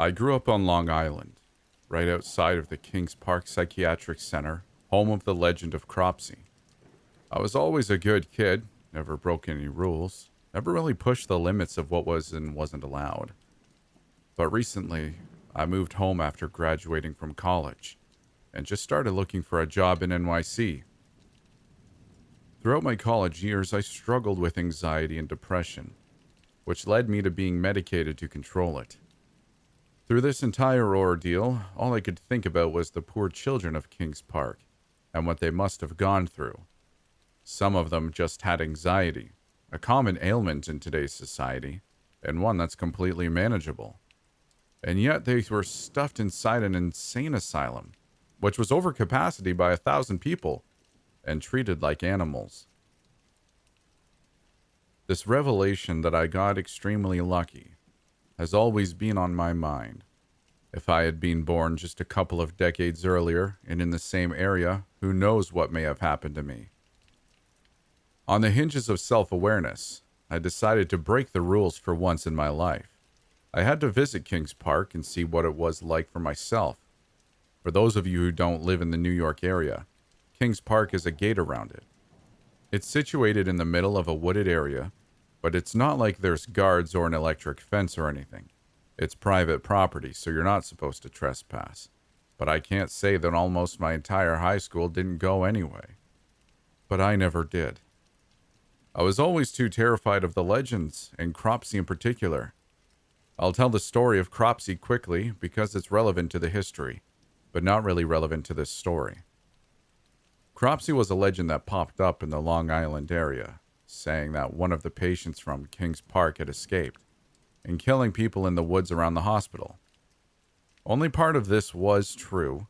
I grew up on Long Island, right outside of the Kings Park Psychiatric Center, home of the legend of Cropsey. I was always a good kid, never broke any rules, never really pushed the limits of what was and wasn't allowed. But recently, I moved home after graduating from college and just started looking for a job in NYC. Throughout my college years, I struggled with anxiety and depression, which led me to being medicated to control it. Through this entire ordeal, all I could think about was the poor children of Kings Park and what they must have gone through. Some of them just had anxiety, a common ailment in today's society, and one that's completely manageable. And yet they were stuffed inside an insane asylum, which was over capacity by 1,000 people, and treated like animals. This revelation that I got extremely lucky has always been on my mind. If I had been born just a couple of decades earlier and in the same area, who knows what may have happened to me. On the hinges of self-awareness, I decided to break the rules for once in my life. I had to visit Kings Park and see what it was like for myself. For those of you who don't live in the New York area, Kings Park is a gate around it. It's situated in the middle of a wooded area, but it's not like there's guards or an electric fence or anything. It's private property, so you're not supposed to trespass. But I can't say that almost my entire high school didn't go anyway. But I never did. I was always too terrified of the legends, and Cropsey in particular. I'll tell the story of Cropsey quickly because it's relevant to the history, but not really relevant to this story. Cropsey was a legend that popped up in the Long Island area, saying that one of the patients from Kings Park had escaped and killing people in the woods around the hospital. Only part of this was true.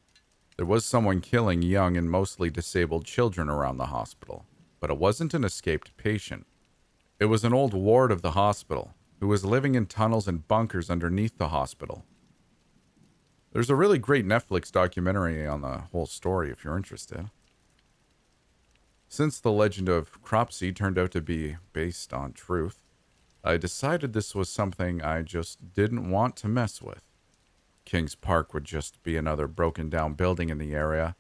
There was someone killing young and mostly disabled children around the hospital, but it wasn't an escaped patient. It was an old ward of the hospital who was living in tunnels and bunkers underneath the hospital. There's a really great Netflix documentary on the whole story if you're interested. Since the legend of Cropsey turned out to be based on truth, I decided this was something I just didn't want to mess with. Kings Park would just be another broken down building in the area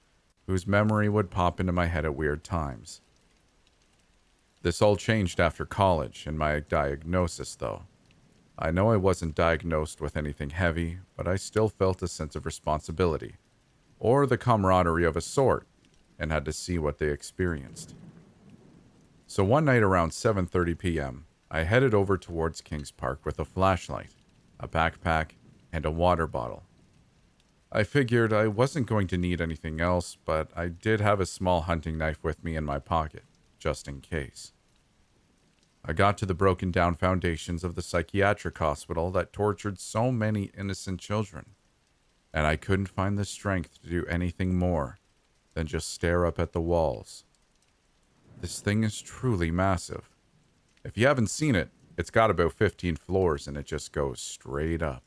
whose memory would pop into my head at weird times. This all changed after college and my diagnosis, though. I know I wasn't diagnosed with anything heavy, but I still felt a sense of responsibility, or the camaraderie of a sort, and had to see what they experienced. So one night around 7:30 p.m., I headed over towards Kings Park with a flashlight, a backpack, and a water bottle. I figured I wasn't going to need anything else, but I did have a small hunting knife with me in my pocket, just in case. I got to the broken down foundations of the psychiatric hospital that tortured so many innocent children, and I couldn't find the strength to do anything more than just stare up at the walls. This thing is truly massive. If you haven't seen it, it's got about 15 floors and it just goes straight up.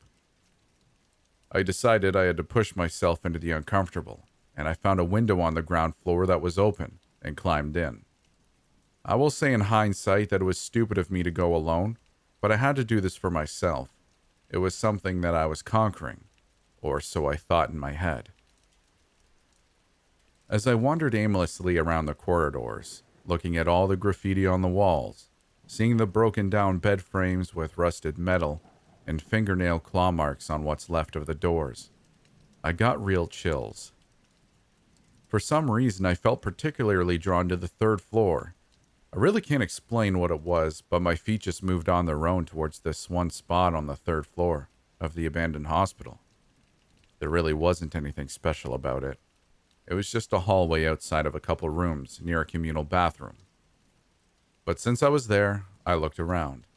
I decided I had to push myself into the uncomfortable, and I found a window on the ground floor that was open and climbed in. I will say in hindsight that it was stupid of me to go alone, but I had to do this for myself. It was something that I was conquering, or so I thought in my head. As I wandered aimlessly around the corridors, looking at all the graffiti on the walls, seeing the broken down bed frames with rusted metal and fingernail claw marks on what's left of the doors, I got real chills. For some reason, I felt particularly drawn to the third floor. I really can't explain what it was, but my feet just moved on their own towards this one spot on the third floor of the abandoned hospital. There really wasn't anything special about it. It was just a hallway outside of a couple rooms near a communal bathroom. But since I was there, I looked around.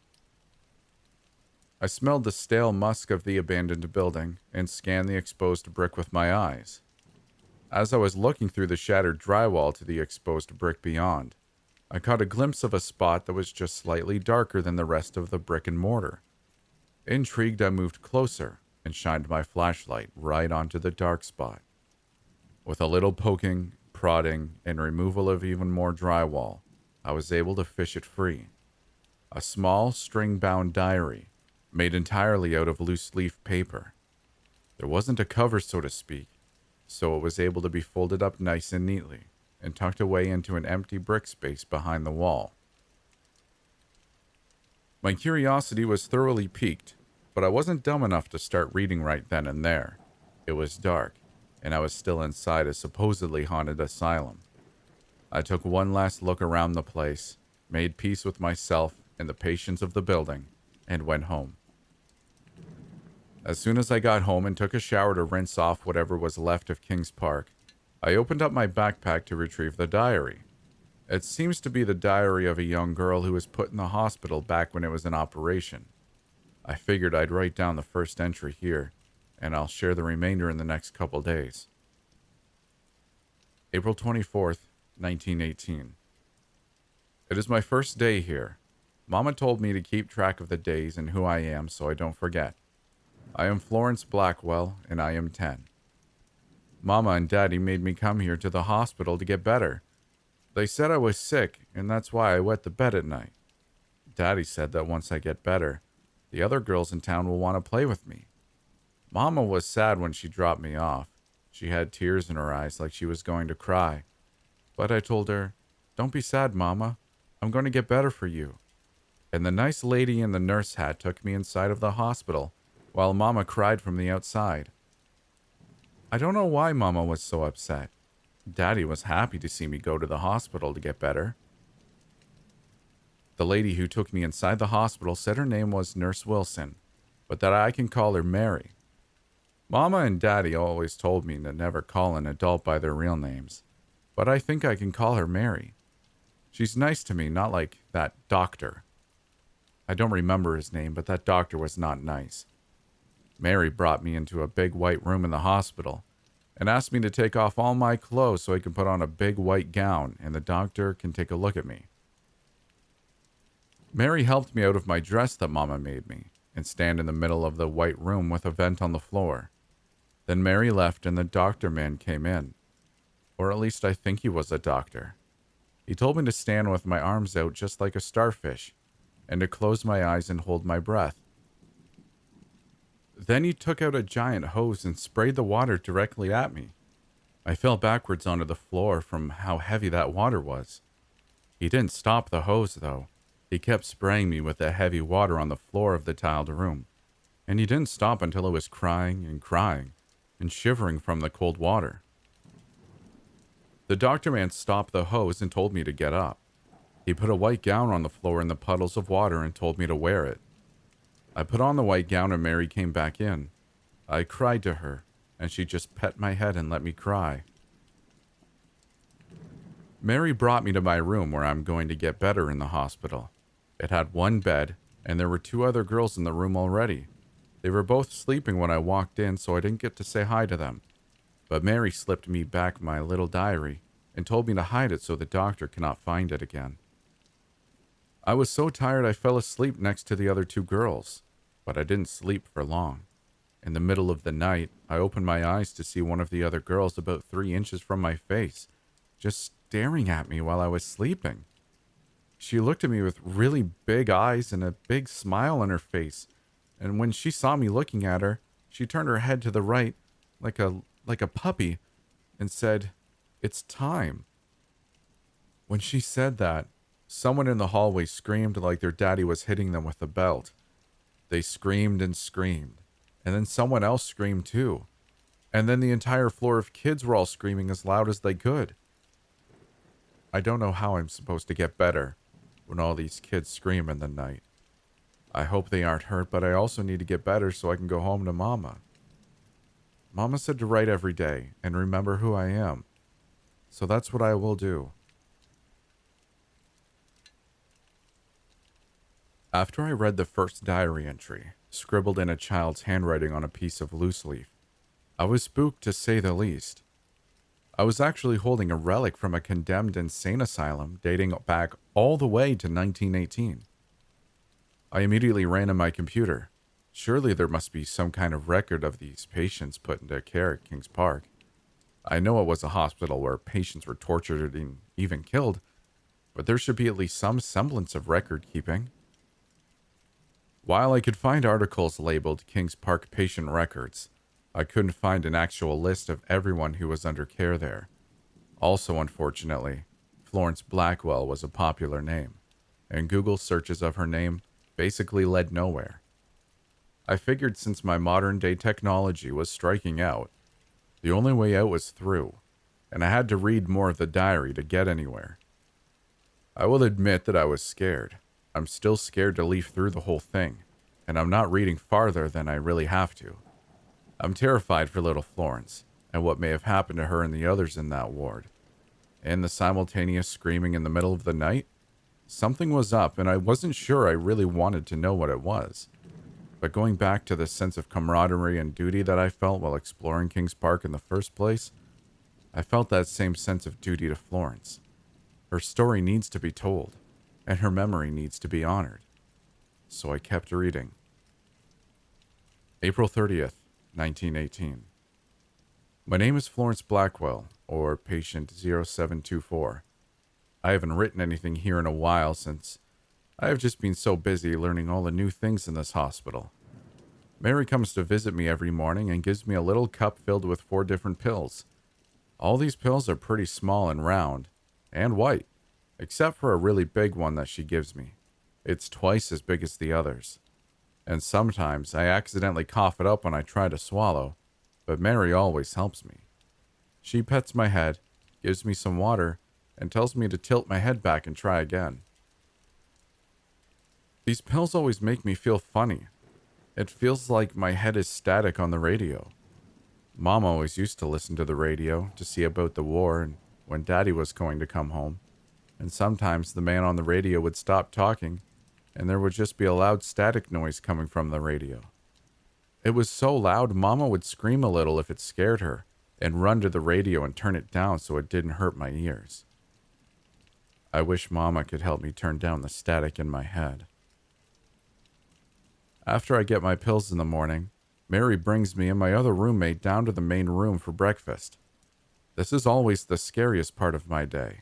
I smelled the stale musk of the abandoned building and scanned the exposed brick with my eyes. As I was looking through the shattered drywall to the exposed brick beyond, I caught a glimpse of a spot that was just slightly darker than the rest of the brick and mortar. Intrigued, I moved closer and shined my flashlight right onto the dark spot. With a little poking, prodding, and removal of even more drywall, I was able to fish it free. A small, string-bound diary, made entirely out of loose-leaf paper, There wasn't a cover, so to speak, so it was able to be folded up nice and neatly and tucked away into an empty brick space behind the wall. My curiosity was thoroughly piqued, but I wasn't dumb enough to start reading right then and there. It was dark, and I was still inside a supposedly haunted asylum. I took one last look around the place, made peace with myself and the patience of the building, and went home. As soon as I got home and took a shower to rinse off whatever was left of Kings Park, I opened up my backpack to retrieve the diary. It seems to be the diary of a young girl who was put in the hospital back when it was in operation. I figured I'd write down the first entry here, and I'll share the remainder in the next couple days. April 24th, 1918. It is my first day here. Mama told me to keep track of the days and who I am so I don't forget. I am Florence Blackwell, and I am 10. Mama and Daddy made me come here to the hospital to get better. They said I was sick, and that's why I wet the bed at night. Daddy said that once I get better, the other girls in town will want to play with me. Mama was sad when she dropped me off. She had tears in her eyes like she was going to cry. But I told her, "Don't be sad, Mama. I'm going to get better for you." And the nice lady in the nurse hat took me inside of the hospital while Mama cried from the outside. I don't know why Mama was so upset. Daddy was happy to see me go to the hospital to get better. The lady who took me inside the hospital said her name was Nurse Wilson, but that I can call her Mary. Mama and Daddy always told me to never call an adult by their real names, but I think I can call her Mary. She's nice to me, not like that doctor. I don't remember his name, but that doctor was not nice. Mary brought me into a big white room in the hospital and asked me to take off all my clothes so I can put on a big white gown and the doctor can take a look at me. Mary helped me out of my dress that Mama made me and stand in the middle of the white room with a vent on the floor. Then Mary left and the doctor man came in. Or at least I think he was a doctor. He told me to stand with my arms out just like a starfish and to close my eyes and hold my breath. Then he took out a giant hose and sprayed the water directly at me. I fell backwards onto the floor from how heavy that water was. He didn't stop the hose, though. He kept spraying me with the heavy water on the floor of the tiled room. And he didn't stop until I was crying and shivering from the cold water. The doctor man stopped the hose and told me to get up. He put a white gown on the floor in the puddles of water and told me to wear it. I put on the white gown and Mary came back in. I cried to her, and she just pet my head and let me cry. Mary brought me to my room where I'm going to get better in the hospital. It had one bed, and there were two other girls in the room already. They were both sleeping when I walked in, so I didn't get to say hi to them. But Mary slipped me back my little diary and told me to hide it so the doctor cannot find it again. I was so tired I fell asleep next to the other two girls, but I didn't sleep for long. In the middle of the night, I opened my eyes to see one of the other girls about 3 inches from my face, just staring at me while I was sleeping. She looked at me with really big eyes and a big smile on her face, and when she saw me looking at her, she turned her head to the right like a puppy and said, "It's time." When she said that, someone in the hallway screamed like their daddy was hitting them with a belt. They screamed and screamed, and then someone else screamed too. And then the entire floor of kids were all screaming as loud as they could. I don't know how I'm supposed to get better when all these kids scream in the night. I hope they aren't hurt, but I also need to get better so I can go home to Mama. Mama said to write every day and remember who I am. So that's what I will do. After I read the first diary entry, scribbled in a child's handwriting on a piece of loose leaf, I was spooked to say the least. I was actually holding a relic from a condemned insane asylum dating back all the way to 1918. I immediately ran to my computer. Surely there must be some kind of record of these patients put into care at Kings Park. I know it was a hospital where patients were tortured and even killed, but there should be at least some semblance of record keeping. While I could find articles labeled Kings Park patient records, I couldn't find an actual list of everyone who was under care there. Also, unfortunately, Florence Blackwell was a popular name, and Google searches of her name basically led nowhere. I figured since my modern day technology was striking out, the only way out was through, and I had to read more of the diary to get anywhere. I will admit that I was scared. I'm still scared to leaf through the whole thing, and I'm not reading farther than I really have to. I'm terrified for little Florence, and what may have happened to her and the others in that ward. And the simultaneous screaming in the middle of the night? Something was up, and I wasn't sure I really wanted to know what it was. But going back to the sense of camaraderie and duty that I felt while exploring Kings Park in the first place, I felt that same sense of duty to Florence. Her story needs to be told, and her memory needs to be honored. So I kept reading. April 30th, 1918. My name is Florence Blackwell, or patient 0724. I haven't written anything here in a while since I have just been so busy learning all the new things in this hospital. Mary comes to visit me every morning and gives me a little cup filled with 4 different pills. All these pills are pretty small and round, and white, except for a really big one that she gives me. It's twice as big as the others. And sometimes I accidentally cough it up when I try to swallow, but Mary always helps me. She pets my head, gives me some water, and tells me to tilt my head back and try again. These pills always make me feel funny. It feels like my head is static on the radio. Mom always used to listen to the radio to see about the war and when Daddy was going to come home. And sometimes the man on the radio would stop talking and there would just be a loud static noise coming from the radio. It was so loud, Mama would scream a little if it scared her and run to the radio and turn it down so it didn't hurt my ears. I wish Mama could help me turn down the static in my head. After I get my pills in the morning, Mary brings me and my other roommate down to the main room for breakfast. This is always the scariest part of my day.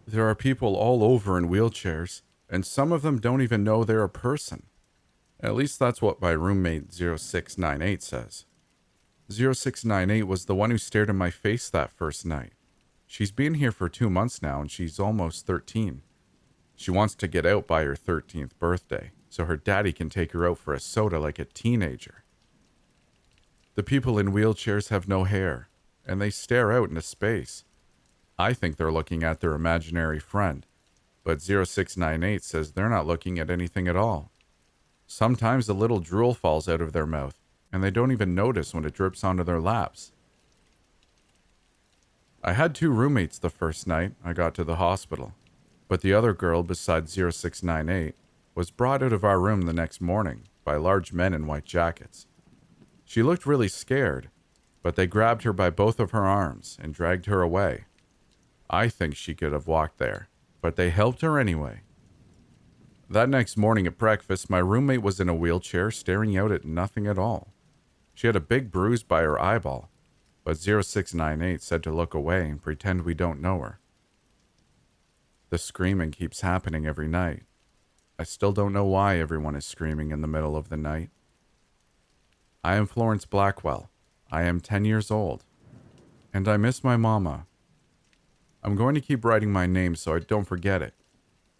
There are people all over in wheelchairs, and some of them don't even know they're a person. At least that's what my roommate 0698 says. 0698 was the one who stared in my face that first night. She's been here for 2 months now, and she's almost 13. She wants to get out by her 13th birthday, so her daddy can take her out for a soda like a teenager. The people in wheelchairs have no hair, and they stare out into space. I think they're looking at their imaginary friend, but 0698 says they're not looking at anything at all. Sometimes a little drool falls out of their mouth, and they don't even notice when it drips onto their laps. I had 2 roommates the first night I got to the hospital, but the other girl besides 0698 was brought out of our room the next morning by large men in white jackets. She looked really scared, but they grabbed her by both of her arms and dragged her away. I think she could have walked there, but they helped her anyway. That next morning at breakfast, my roommate was in a wheelchair staring out at nothing at all. She had a big bruise by her eyeball, but 0698 said to look away and pretend we don't know her. The screaming keeps happening every night. I still don't know why everyone is screaming in the middle of the night. I am Florence Blackwell. I am 10 years old. And I miss my mama. I'm going to keep writing my name so I don't forget it,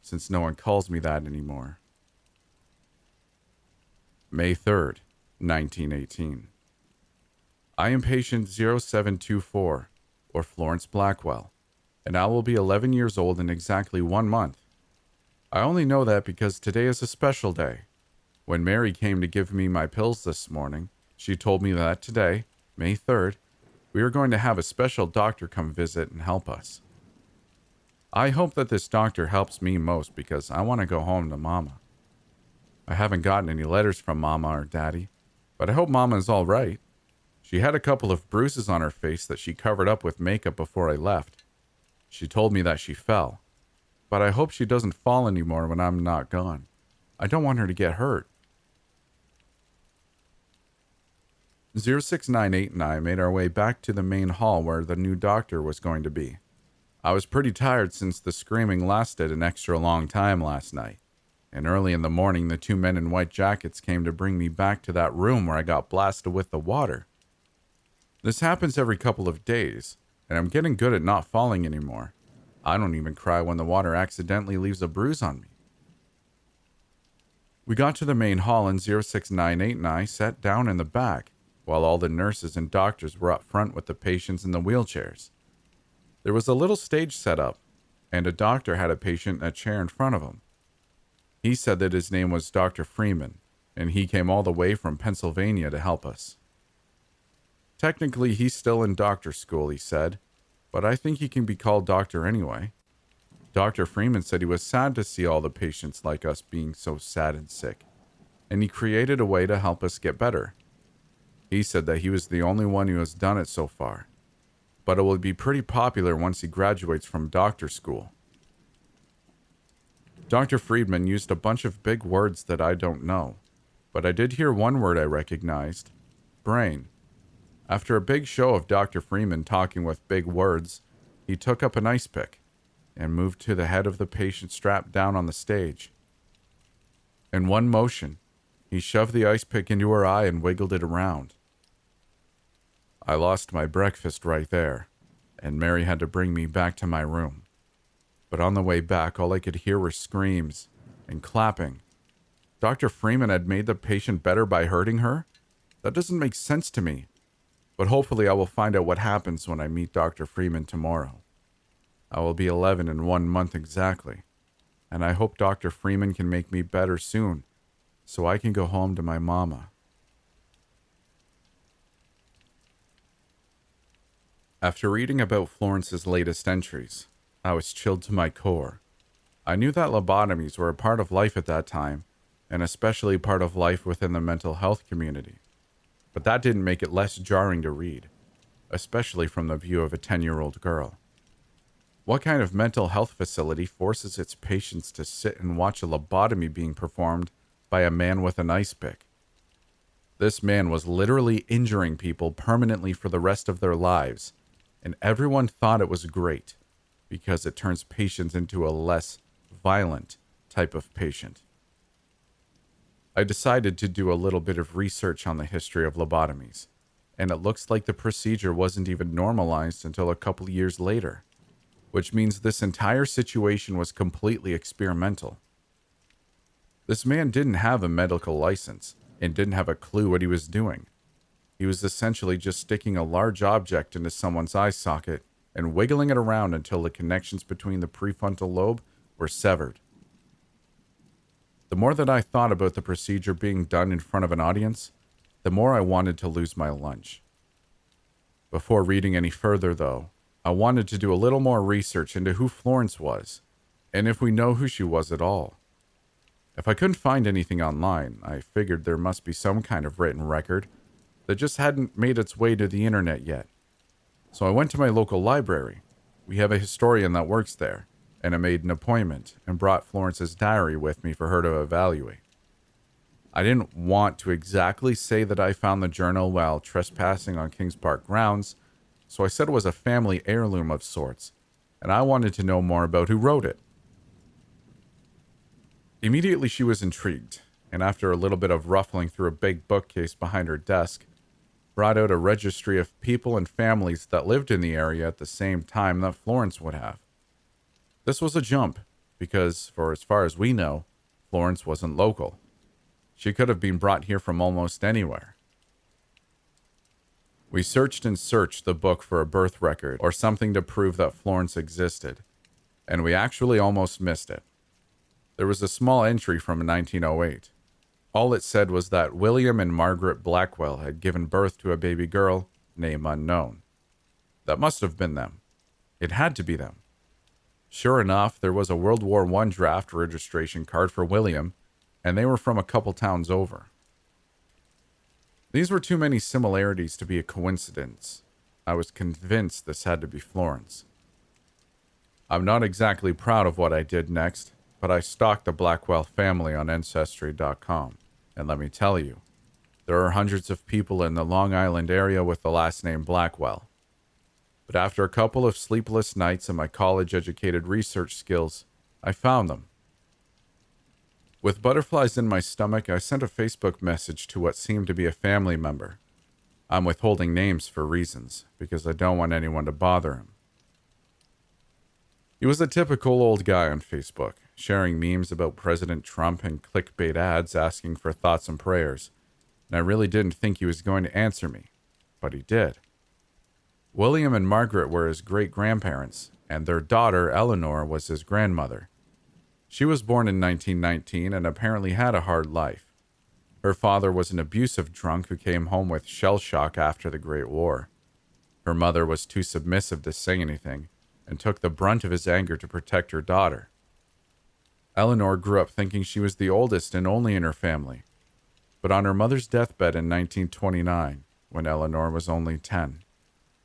since no one calls me that anymore. May 3rd, 1918. I am patient 0724, or Florence Blackwell, and I will be 11 years old in exactly 1 month. I only know that because today is a special day. When Mary came to give me my pills this morning, she told me that today, May 3rd, we are going to have a special doctor come visit and help us. I hope that this doctor helps me most because I want to go home to Mama. I haven't gotten any letters from Mama or Daddy, but I hope Mama is all right. She had a couple of bruises on her face that she covered up with makeup before I left. She told me that she fell, but I hope she doesn't fall anymore when I'm not gone. I don't want her to get hurt. 0698 and I made our way back to the main hall where the new doctor was going to be. I was pretty tired since the screaming lasted an extra long time last night. and early in the morning, the two men in white jackets came to bring me back to that room where I got blasted with the water. This happens every couple of days, and I'm getting good at not falling anymore. I don't even cry when the water accidentally leaves a bruise on me. We got to the main hall and 0698 and I sat down in the back, while all the nurses and doctors were up front with the patients in the wheelchairs. There was a little stage set up, and a doctor had a patient in a chair in front of him. He said that his name was Dr. Freeman, and he came all the way from Pennsylvania to help us. Technically, he's still in doctor school, he said, but I think he can be called doctor anyway. Dr. Freeman said he was sad to see all the patients like us being so sad and sick, and he created a way to help us get better. He said that he was the only one who has done it so far, but it will be pretty popular once he graduates from doctor school. Dr. Friedman used a bunch of big words that I don't know, but I did hear one word I recognized: brain. After a big show of Dr. Freeman talking with big words, he took up an ice pick and moved to the head of the patient strapped down on the stage. In one motion, he shoved the ice pick into her eye and wiggled it around. I lost my breakfast right there, and Mary had to bring me back to my room. But on the way back, all I could hear were screams and clapping. Dr. Freeman had made the patient better by hurting her? That doesn't make sense to me. But hopefully I will find out what happens when I meet Dr. Freeman tomorrow. I will be 11 in 1 month exactly, and I hope Dr. Freeman can make me better soon, so I can go home to my mama. After reading about Florence's latest entries, I was chilled to my core. I knew that lobotomies were a part of life at that time, and especially part of life within the mental health community. But that didn't make it less jarring to read, especially from the view of a 10-year-old girl. What kind of mental health facility forces its patients to sit and watch a lobotomy being performed by a man with an ice pick? This man was literally injuring people permanently for the rest of their lives, and everyone thought it was great because it turns patients into a less violent type of patient. I decided to do a little bit of research on the history of lobotomies, and it looks like the procedure wasn't even normalized until a couple years later, which means this entire situation was completely experimental. This man didn't have a medical license and didn't have a clue what he was doing. He was essentially just sticking a large object into someone's eye socket and wiggling it around until the connections between the prefrontal lobe were severed. The more that I thought about the procedure being done in front of an audience, the more I wanted to lose my lunch. Before reading any further, though, I wanted to do a little more research into who Florence was, and if we know who she was at all. If I couldn't find anything online, I figured there must be some kind of written record that just hadn't made its way to the internet yet. So I went to my local library. We have a historian that works there, and I made an appointment and brought Florence's diary with me for her to evaluate. I didn't want to exactly say that I found the journal while trespassing on Kings Park grounds, so I said it was a family heirloom of sorts, and I wanted to know more about who wrote it. Immediately she was intrigued, and after a little bit of ruffling through a big bookcase behind her desk, brought out a registry of people and families that lived in the area at the same time that Florence would have. This was a jump, because, for as far as we know, Florence wasn't local. She could have been brought here from almost anywhere. We searched and searched the book for a birth record or something to prove that Florence existed, and we actually almost missed it. There was a small entry from 1908. All it said was that William and Margaret Blackwell had given birth to a baby girl, name unknown. That must have been them. It had to be them. Sure enough, there was a World War I draft registration card for William, and they were from a couple towns over. These were too many similarities to be a coincidence. I was convinced this had to be Florence. I'm not exactly proud of what I did next, but I stalked the Blackwell family on Ancestry.com, and let me tell you, there are hundreds of people in the Long Island area with the last name Blackwell. But after a couple of sleepless nights and my college-educated research skills, I found them. With butterflies in my stomach, I sent a Facebook message to what seemed to be a family member. I'm withholding names for reasons, because I don't want anyone to bother him. He was a typical old guy on Facebook, sharing memes about President Trump and clickbait ads asking for thoughts and prayers, and I really didn't think he was going to answer me, but he did. William and Margaret were his great-grandparents, and their daughter, Eleanor, was his grandmother. She was born in 1919 and apparently had a hard life. Her father was an abusive drunk who came home with shell shock after the Great War. Her mother was too submissive to say anything and took the brunt of his anger to protect her daughter. Eleanor grew up thinking she was the oldest and only in her family, but on her mother's deathbed in 1929, when Eleanor was only 10,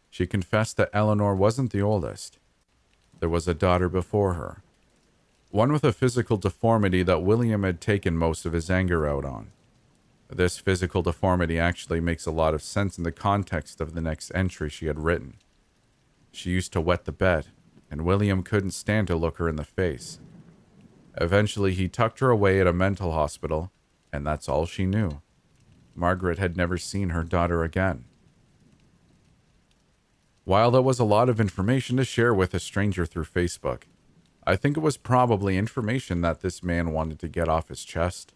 she confessed that Eleanor wasn't the oldest. There was a daughter before her, one with a physical deformity that William had taken most of his anger out on. This physical deformity actually makes a lot of sense in the context of the next entry she had written. She used to wet the bed, and William couldn't stand to look her in the face. Eventually, he tucked her away at a mental hospital, and that's all she knew. Margaret had never seen her daughter again. While that was a lot of information to share with a stranger through Facebook, I think it was probably information that this man wanted to get off his chest.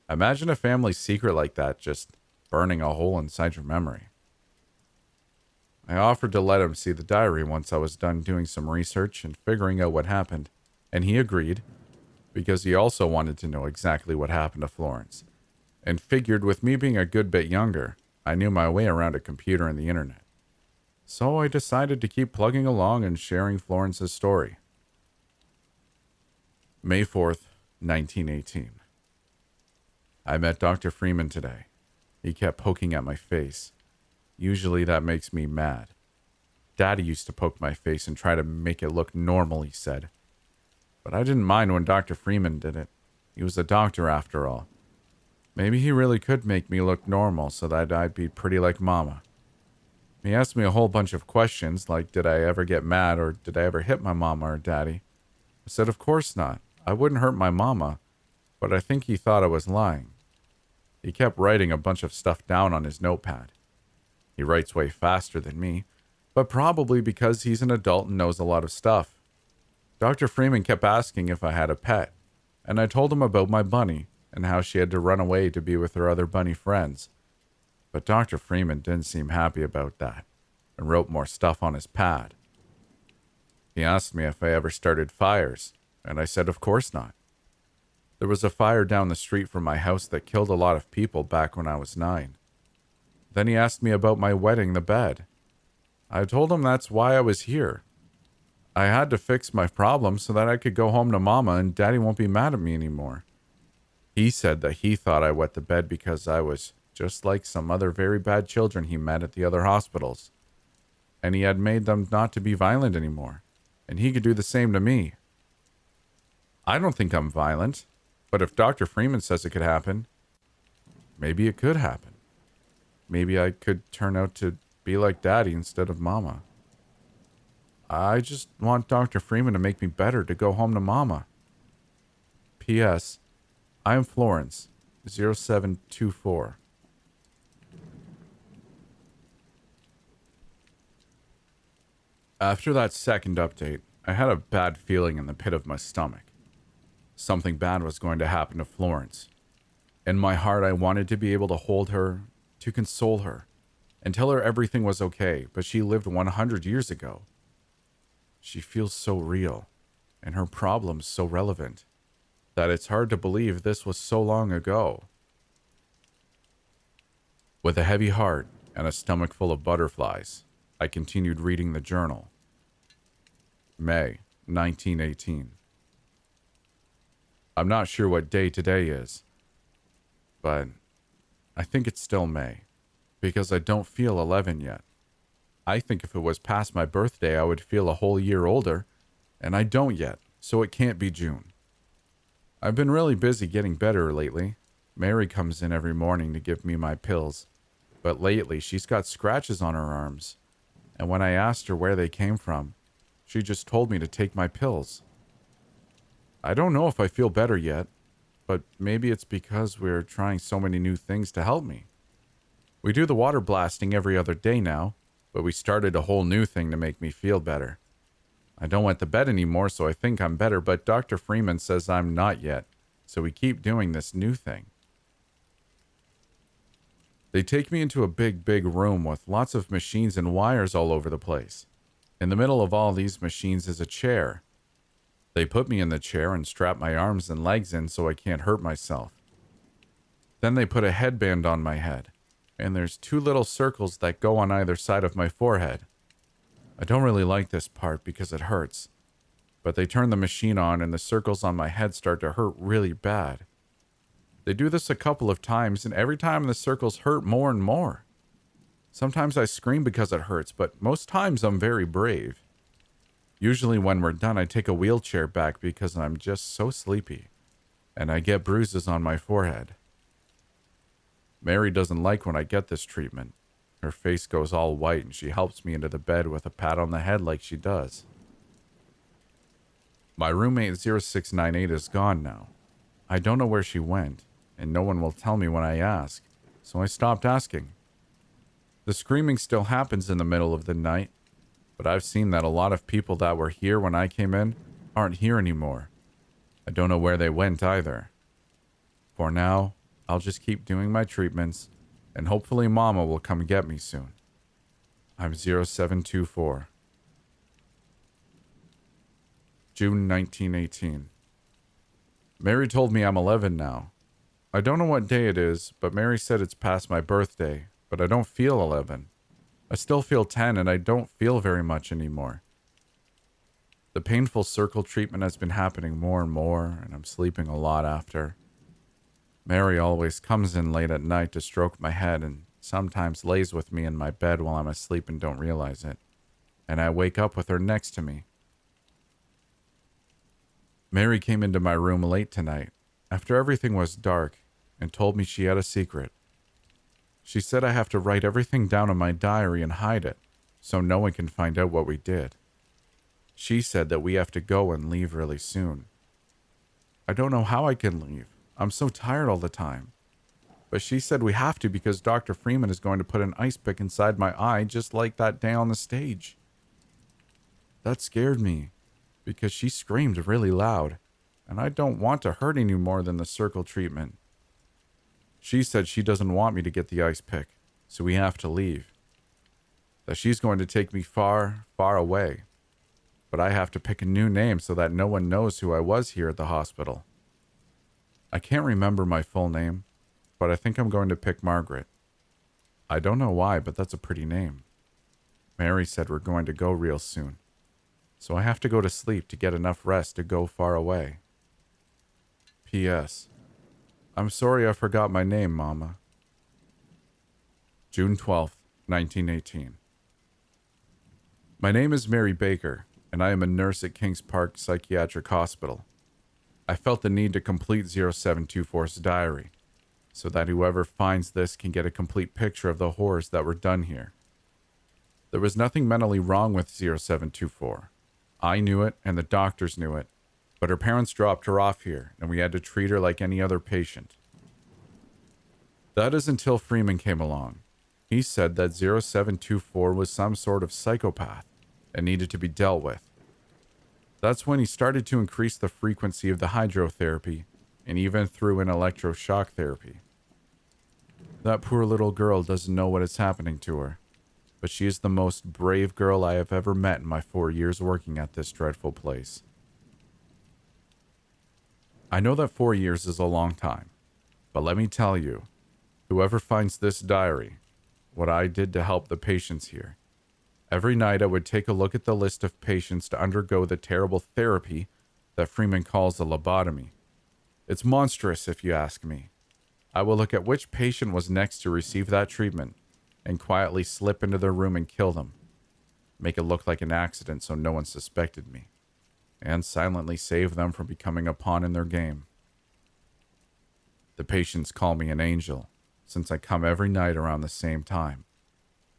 Imagine a family secret like that just burning a hole inside your memory. I offered to let him see the diary once I was done doing some research and figuring out what happened, and he agreed, because he also wanted to know exactly what happened to Florence, and figured with me being a good bit younger, I knew my way around a computer and the internet. So I decided to keep plugging along and sharing Florence's story. May 4th, 1918. I met Dr. Freeman today. He kept poking at my face. Usually that makes me mad. Daddy used to poke my face and try to make it look normal, he said. But I didn't mind when Dr. Freeman did it. He was a doctor after all. Maybe he really could make me look normal so that I'd be pretty like Mama. He asked me a whole bunch of questions, like did I ever get mad or did I ever hit my mama or daddy? I said of course not. I wouldn't hurt my mama, but I think he thought I was lying. He kept writing a bunch of stuff down on his notepad. He writes way faster than me, but probably because he's an adult and knows a lot of stuff. Dr. Freeman kept asking if I had a pet, and I told him about my bunny and how she had to run away to be with her other bunny friends. But Dr. Freeman didn't seem happy about that and wrote more stuff on his pad. He asked me if I ever started fires, and I said of course not. There was a fire down the street from my house that killed a lot of people back when I was 9. Then he asked me about my wetting the bed. I told him that's why I was here. I had to fix my problem so that I could go home to Mama and Daddy won't be mad at me anymore. He said that he thought I wet the bed because I was just like some other very bad children he met at the other hospitals, and he had made them not to be violent anymore, and he could do the same to me. I don't think I'm violent, but if Dr. Freeman says it could happen, maybe it could happen. Maybe I could turn out to be like Daddy instead of Mama. I just want Dr. Freeman to make me better to go home to Mama. P.S. I am Florence, 0724. After that second update, I had a bad feeling in the pit of my stomach. Something bad was going to happen to Florence. In my heart, I wanted to be able to hold her, to console her, and tell her everything was okay, but she lived 100 years ago. She feels so real, and her problems so relevant, that it's hard to believe this was so long ago. With a heavy heart and a stomach full of butterflies, I continued reading the journal. May 1918. I'm not sure what day today is, but I think it's still May, because I don't feel 11 yet. I think if it was past my birthday, I would feel a whole year older, and I don't yet, so it can't be June. I've been really busy getting better lately. Mary comes in every morning to give me my pills, but lately she's got scratches on her arms, and when I asked her where they came from, she just told me to take my pills. I don't know if I feel better yet. but maybe it's because we're trying so many new things to help me. We do the water blasting every other day now, but we started a whole new thing to make me feel better. I don't wet the bed anymore, so I think I'm better, but Dr. Freeman says I'm not yet, so we keep doing this new thing. They take me into a big room with lots of machines and wires all over the place. In the middle of all these machines is a chair. They put me in the chair and strap my arms and legs in so I can't hurt myself. Then they put a headband on my head, and there's 2 little circles that go on either side of my forehead. I don't really like this part because it hurts, but they turn the machine on and the circles on my head start to hurt really bad. They do this a couple of times, and every time the circles hurt more and more. Sometimes I scream because it hurts, but most times I'm very brave. Usually when we're done, I take a wheelchair back because I'm just so sleepy, and I get bruises on my forehead. Mary doesn't like when I get this treatment. Her face goes all white, and she helps me into the bed with a pat on the head like she does. My roommate 0698 is gone now. I don't know where she went, and no one will tell me when I ask, so I stopped asking. The screaming still happens in the middle of the night, but I've seen that a lot of people that were here when I came in aren't here anymore. I don't know where they went either. For now, I'll just keep doing my treatments, and hopefully Mama will come get me soon. I'm 0724. June 1918. Mary told me I'm 11 now. I don't know what day it is, but Mary said it's past my birthday, but I don't feel 11. I still feel 10, and I don't feel very much anymore. The painful circle treatment has been happening more and more, and I'm sleeping a lot after. Mary always comes in late at night to stroke my head and sometimes lays with me in my bed while I'm asleep and don't realize it, and I wake up with her next to me. Mary came into my room late tonight, after everything was dark, and told me she had a secret. She said I have to write everything down in my diary and hide it, so no one can find out what we did. She said that we have to go and leave really soon. I don't know how I can leave. I'm so tired all the time. But she said we have to because Dr. Freeman is going to put an ice pick inside my eye just like that day on the stage. That scared me because she screamed really loud, and I don't want to hurt any more than the circle treatment. She said she doesn't want me to get the ice pick, so we have to leave. That she's going to take me far, far away. But I have to pick a new name so that no one knows who I was here at the hospital. I can't remember my full name, but I think I'm going to pick Margaret. I don't know why, but that's a pretty name. Mary said we're going to go real soon, so I have to go to sleep to get enough rest to go far away. P.S. I'm sorry I forgot my name, Mama. June 12th, 1918. My name is Mary Baker, and I am a nurse at Kings Park Psychiatric Hospital. I felt the need to complete 0724's diary, so that whoever finds this can get a complete picture of the horrors that were done here. There was nothing mentally wrong with 0724. I knew it, and the doctors knew it, but her parents dropped her off here, and we had to treat her like any other patient. That is until Freeman came along. He said that 0724 was some sort of psychopath and needed to be dealt with. That's when he started to increase the frequency of the hydrotherapy and even threw in electroshock therapy. That poor little girl doesn't know what is happening to her, but she is the most brave girl I have ever met in my 4 years working at this dreadful place. I know that 4 years is a long time, but let me tell you, whoever finds this diary, what I did to help the patients here. Every night I would take a look at the list of patients to undergo the terrible therapy that Freeman calls a lobotomy. It's monstrous if you ask me. I will look at which patient was next to receive that treatment and quietly slip into their room and kill them. Make it look like an accident so no one suspected me, and silently save them from becoming a pawn in their game. The patients call me an angel, since I come every night around the same time,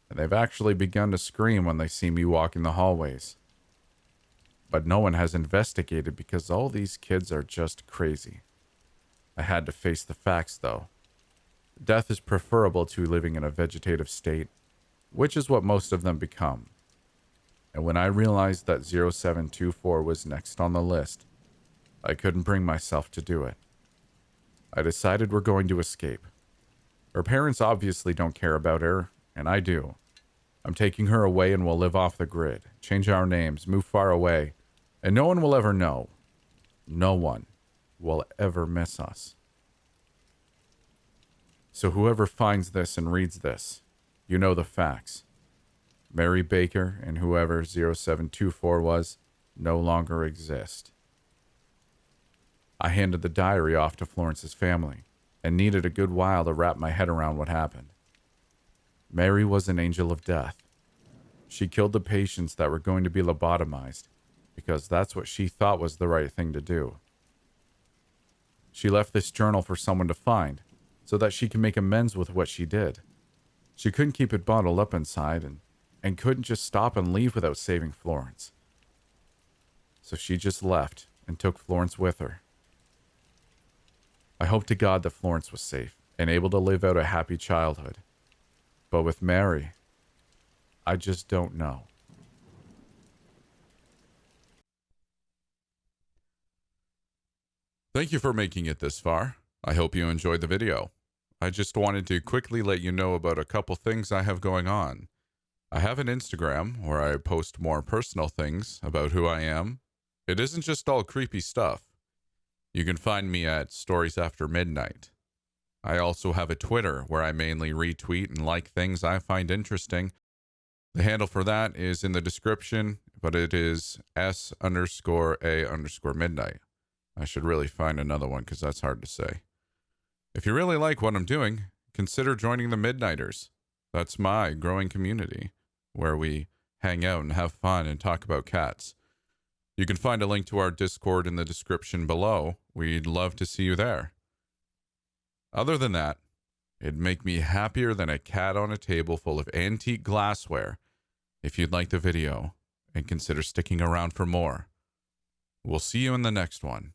and they've actually begun to scream when they see me walk in the hallways. But no one has investigated because all these kids are just crazy. I had to face the facts, though. Death is preferable to living in a vegetative state, which is what most of them become. And when I realized that 0724 was next on the list, I couldn't bring myself to do it. I decided we're going to escape. Her parents obviously don't care about her, and I do. I'm taking her away and we'll live off the grid, change our names, move far away, and no one will ever know. No one will ever miss us. So whoever finds this and reads this, you know the facts. Mary Baker and whoever 0724 was no longer exist. I handed the diary off to Florence's family and needed a good while to wrap my head around what happened. Mary was an angel of death. She killed the patients that were going to be lobotomized because that's what she thought was the right thing to do. She left this journal for someone to find so that she can make amends with what she did. She couldn't keep it bottled up inside and couldn't just stop and leave without saving Florence. So she just left and took Florence with her. I hope to God that Florence was safe and able to live out a happy childhood. But with Mary, I just don't know. Thank you for making it this far. I hope you enjoyed the video. I just wanted to quickly let you know about a couple things I have going on. I have an Instagram where I post more personal things about who I am. It isn't just all creepy stuff. You can find me at Stories After Midnight. I also have a Twitter where I mainly retweet and like things I find interesting. The handle for that is in the description, but it is S_A_midnight. I should really find another one because that's hard to say. If you really like what I'm doing, consider joining the Midnighters. That's my growing community where we hang out and have fun and talk about cats. You can find a link to our Discord in the description below. We'd love to see you there. Other than that, it'd make me happier than a cat on a table full of antique glassware if you'd like the video and consider sticking around for more. We'll see you in the next one.